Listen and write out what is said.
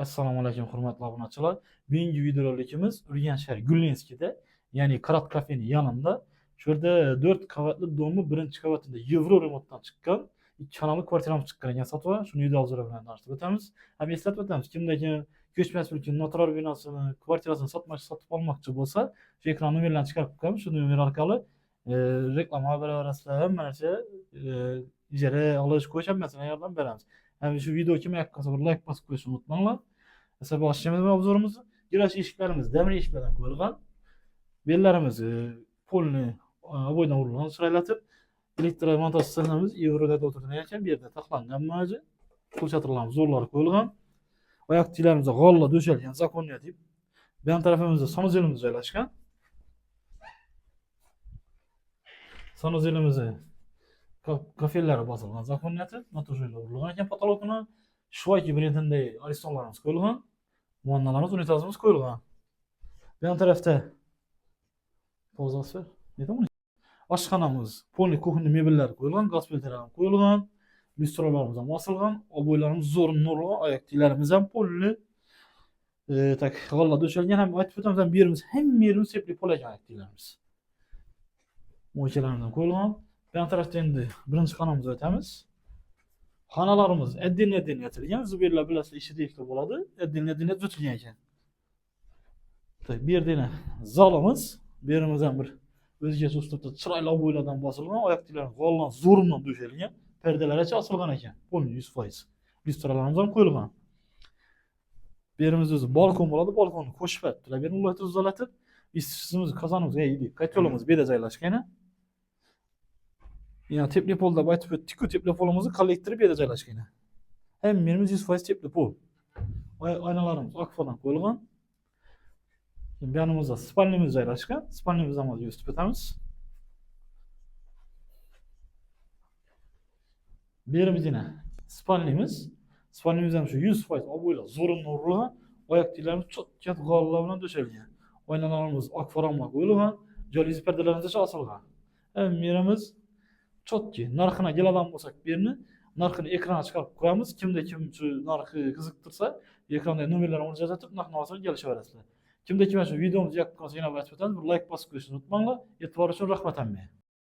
Assalomu alaykum hurmatli obunachilar. Bugungi videorolikimiz Urganch shahri Gullenskiyda, ya'ni Karat kafening yanında. Şurada 4 qavatli domni birinchi qavatida yevro remontdan chiqqan, 2 xonali kvartiramiz chiqqan ekan sotuvga. Shuni uyda hozir bilan tanishtirib o'tamiz. Ham eslatib o'tamiz, kimdagi ko'chmas mulkni notarar binosini, kvartirasini sotib olmoqchi bo'lsa, shu ekran nomerlarini chiqarib qo'yamiz. Shu nomer orqali reklama beraverasizlar, hamma narsa ijara olish, qo'yish hammasini yordam beramiz. Hem şu video kime yakınsa bir like basıp koysun unutmayınlar. Mesela başlayalım obzorumuzu. Giriş ışıklarımız demir ışıklardan koyulgan. Bellerimizi polini boydan vurulan sıraylatıp elektrik montaj sistemimiz Euro'da oturduğundan bir yerde taklangan mağaza. Pul çatırlarımız zorları koyulgan. Ayak tilerimize galla döşelgen zakonluya deyip ben tarafımızda sanuzelimiz yerleşken. Sanuzelimizi kafelere basılgan zakoniyatı, notajıyla vurulgan ekan patologuna. Şvayki brendinde aristonlarımız koyulgan. Muannalarımız, unitazımız koyulgan. Ben tarafta pozasfer, neydi bunu? Aşxanamız, polni kuxni mebelleri koyulgan, gaz filtrelerimiz koyulgan, lüstralarımız ham asılgan, oboylarımız zorun nurlu, ayak tilerimiz ham polni. Tak galla döşelgen, hem aytib o'tamiz, hem yerimiz sepli pol ekan ayak tilerimiz. Moykalarımızdan koyulgan. Ben tarafta endi birinchi xonamizga o'tamiz. Xonalarimiz edin yatilgan, zubirlar bilasizlar ishi deyilib bo'ladi. Edin o'tilgan ekan. Bir yerdena zalimiz, bu yerimiz ham bir o'zgacha uslubda chiroyli bo'ylardan bosilgan, oyoqtilar g'ollan zo'rundan döşelgan, perdelaracha osilgan ekan. Polni 100%. Lyustralarimiz ham qo'yilgan. Bu yerimiz o'zi balkon bo'ladi, balkonni qo'shib atdilar. Bu yerni ulatib uzalatib, isitishimiz, qozonimiz, kotelimiz bu yerda joylashgan. Yani tepli polda baytıp öttik, tepli polumuzu kollektirip yere joylashgan. Hem yerimiz 100% tepli pol. Aynalarımız akfadan koyulgan. Şimdi yanımızda spalnimiz joylashgan. Spalnimizdan hozir yurib o'tamiz. Bu yerimiz yine spalnimiz. Spalnimiz ham shu 100% oboylar zo'rin nurli, oyoq tilerimiz cho'tkat g'ollar bilan döşelgan. Aynalarimiz akfaramga qo'yilgan, jaluzi perdelarimiz osilgan. Hem yerimiz çotki. Narxına geladigan bo'lsak, bu yerni narxini ekranga chiqarib qo'yamiz. Kimda kim shu narxi qiziqtirsa, ekranda nomerlarni o'rnatib, narxni olsa kelishaverasizlar. Kimda kim shu videomizni yoqib qolsa, yana aytib o'tamiz, bir like bosib qo'yishni unutmanglar. E'tibor uchun rahmat hammaga.